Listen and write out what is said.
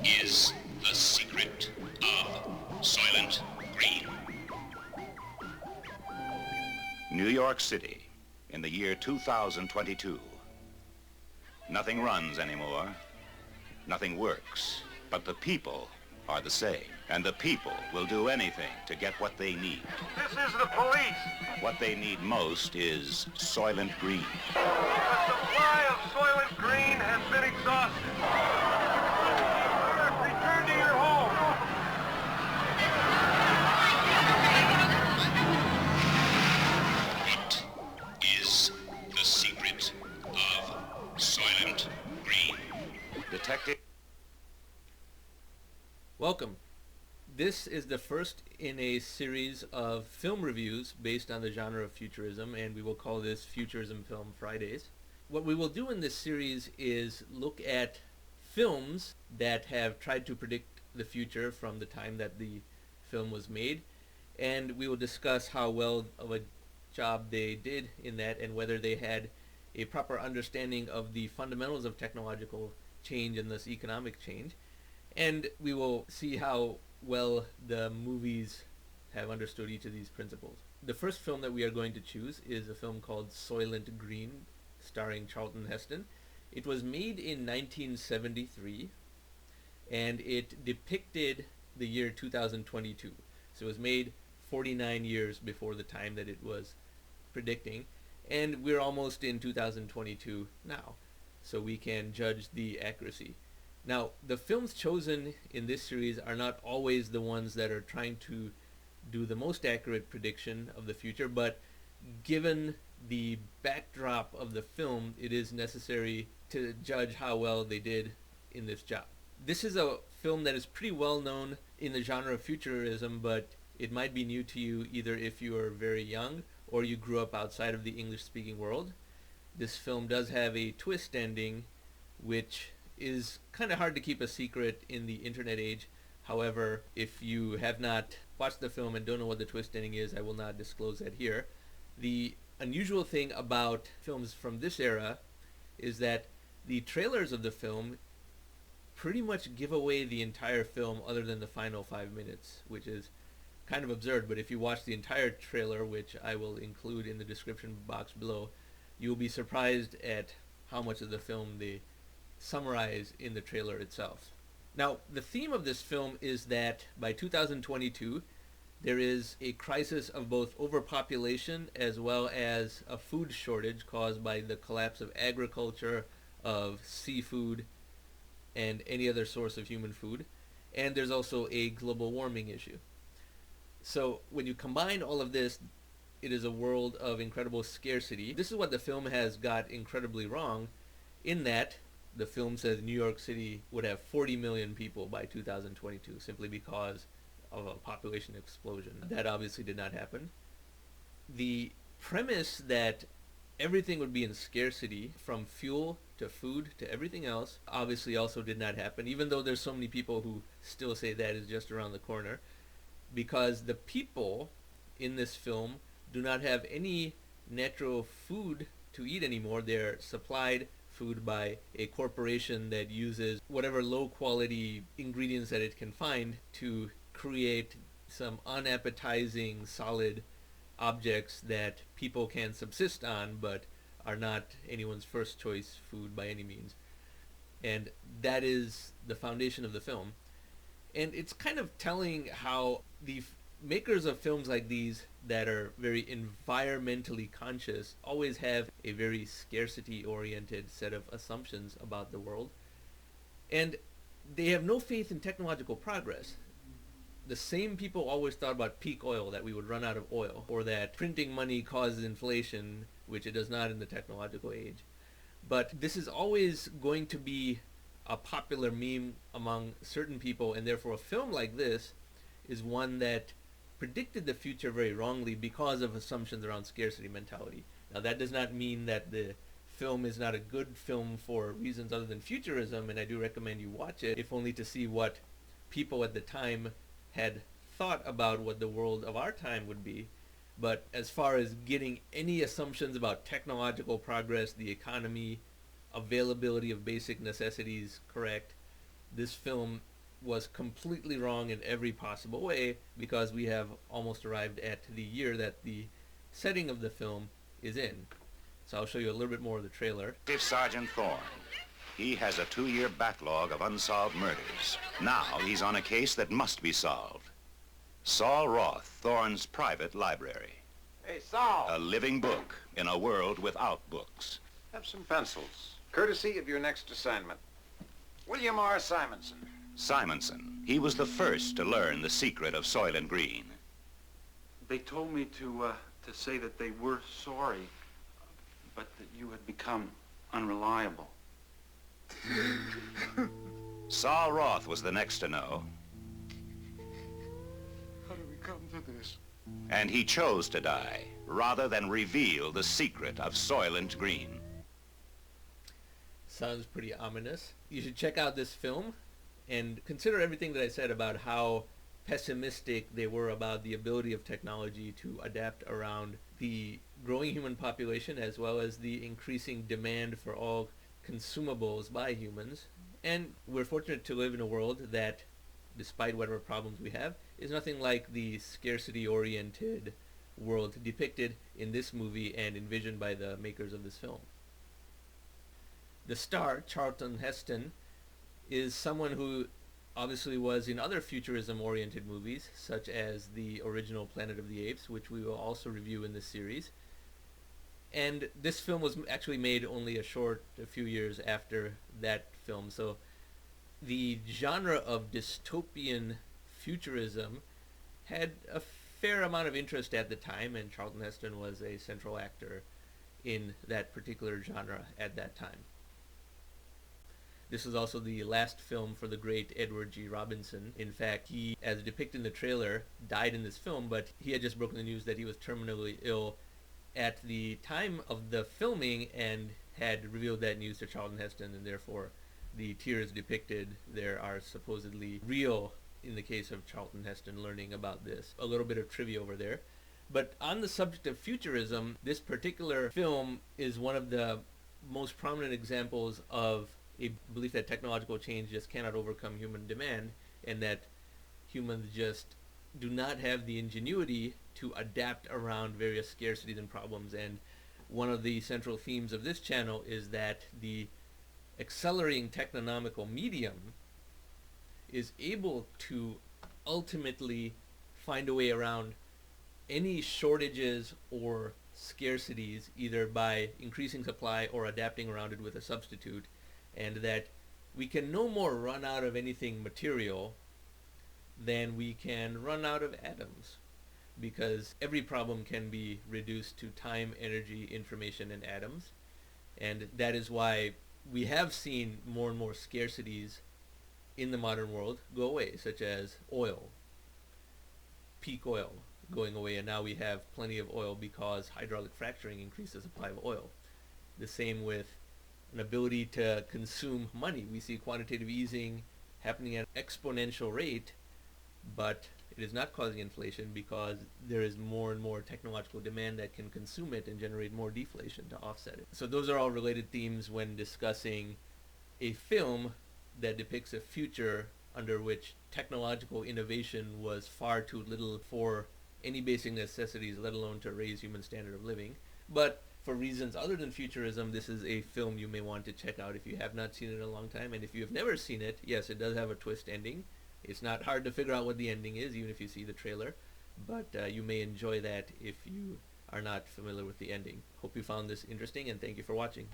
is the secret of Soylent Green. New York City in the year 2022. Nothing runs anymore. Nothing works. But the people are the same. And the people will do anything to get what they need. This is the police. What they need most is Soylent Green. The supply of Soylent Green has been exhausted. Return to your home. What is the secret of Soylent Green? Detective. Welcome. This is the first in a series of film reviews based on the genre of futurism, and we will call this Futurism Film Fridays. What we will do in this series is look at films that have tried to predict the future from the time that the film was made, and we will discuss how well of a job they did in that and whether they had a proper understanding of the fundamentals of technological change and thus economic change. And we will see how well the movies have understood each of these principles. The first film that we are going to choose is a film called Soylent Green, starring Charlton Heston. It was made in 1973, and it depicted the year 2022. So it was made 49 years before the time that it was predicting, and we're almost in 2022 now, so we can judge the accuracy. Now, the films chosen in this series are not always the ones that are trying to do the most accurate prediction of the future, but given the backdrop of the film, it is necessary to judge how well they did in this job. This is a film that is pretty well known in the genre of futurism, but it might be new to you either if you are very young or you grew up outside of the English-speaking world. This film does have a twist ending, which is kind of hard to keep a secret in the internet age. However, if you have not watched the film and don't know what the twist ending is, I will not disclose that here. The unusual thing about films from this era is that the trailers of the film pretty much give away the entire film other than the final 5 minutes, which is kind of absurd. But if you watch the entire trailer, which I will include in the description box below, you will be surprised at how much of the film they summarize in the trailer itself. Now, the theme of this film is that by 2022, there is a crisis of both overpopulation as well as a food shortage caused by the collapse of agriculture, of seafood, and any other source of human food. And there's also a global warming issue. So when you combine all of this, it is a world of incredible scarcity. This is what the film has got incredibly wrong, in that the film says New York City would have 40 million people by 2022 simply because of a population explosion. That obviously did not happen. The premise that everything would be in scarcity, from fuel to food to everything else, obviously also did not happen, even though there's so many people who still say that is just around the corner, because the people in this film do not have any natural food to eat anymore. They're supplied food by a corporation that uses whatever low quality ingredients that it can find to create some unappetizing solid objects that people can subsist on but are not anyone's first choice food by any means. And that is the foundation of the film. And it's kind of telling how the makers of films like these that are very environmentally conscious always have a very scarcity-oriented set of assumptions about the world. And they have no faith in technological progress. The same people always thought about peak oil, that we would run out of oil, or that printing money causes inflation, which it does not in the technological age. But this is always going to be a popular meme among certain people, and therefore a film like this is one that predicted the future very wrongly because of assumptions around scarcity mentality. Now, that does not mean that the film is not a good film for reasons other than futurism, and I do recommend you watch it, if only to see what people at the time had thought about what the world of our time would be. But as far as getting any assumptions about technological progress, the economy, availability of basic necessities correct, this film was completely wrong in every possible way because we have almost arrived at the year that the setting of the film is in. So I'll show you a little bit more of the trailer. Detective Sergeant Thorne. He has a 2-year backlog of unsolved murders. Now he's on a case that must be solved. Saul Roth, Thorne's private library. Hey, Saul. A living book in a world without books. Have some pencils, courtesy of your next assignment. William R. Simonson. Simonson. He was the first to learn the secret of Soylent Green. They told me to say that they were sorry, but that you had become unreliable. Saul Roth was the next to know. How did we come to this? And he chose to die rather than reveal the secret of Soylent Green. Sounds pretty ominous. You should check out this film and consider everything that I said about how pessimistic they were about the ability of technology to adapt around the growing human population as well as the increasing demand for all consumables by humans. And we're fortunate to live in a world that, despite whatever problems we have, is nothing like the scarcity-oriented world depicted in this movie and envisioned by the makers of this film. The star, Charlton Heston, is someone who obviously was in other futurism-oriented movies, such as the original Planet of the Apes, which we will also review in this series. And this film was actually made only a few years after that film. So the genre of dystopian futurism had a fair amount of interest at the time, and Charlton Heston was a central actor in that particular genre at that time. This was also the last film for the great Edward G. Robinson. In fact, he, as depicted in the trailer, died in this film, but he had just broken the news that he was terminally ill at the time of the filming and had revealed that news to Charlton Heston, and therefore the tears depicted there are supposedly real in the case of Charlton Heston learning about this. A little bit of trivia over there. But on the subject of futurism, this particular film is one of the most prominent examples of a belief that technological change just cannot overcome human demand, and that humans just do not have the ingenuity to adapt around various scarcities and problems. And one of the central themes of this channel is that the accelerating technonomical medium is able to ultimately find a way around any shortages or scarcities, either by increasing supply or adapting around it with a substitute, and that we can no more run out of anything material than we can run out of atoms, because every problem can be reduced to time, energy, information, and atoms. And that is why we have seen more and more scarcities in the modern world go away, such as oil, peak oil going away, and now we have plenty of oil because hydraulic fracturing increased the supply of oil. The same with an ability to consume money. We see quantitative easing happening at an exponential rate, but it is not causing inflation because there is more and more technological demand that can consume it and generate more deflation to offset it. So those are all related themes when discussing a film that depicts a future under which technological innovation was far too little for any basic necessities, let alone to raise human standard of living. But for reasons other than futurism, this is a film you may want to check out if you have not seen it in a long time. And if you have never seen it, yes, it does have a twist ending. It's not hard to figure out what the ending is, even if you see the trailer. But you may enjoy that if you are not familiar with the ending. Hope you found this interesting, and thank you for watching.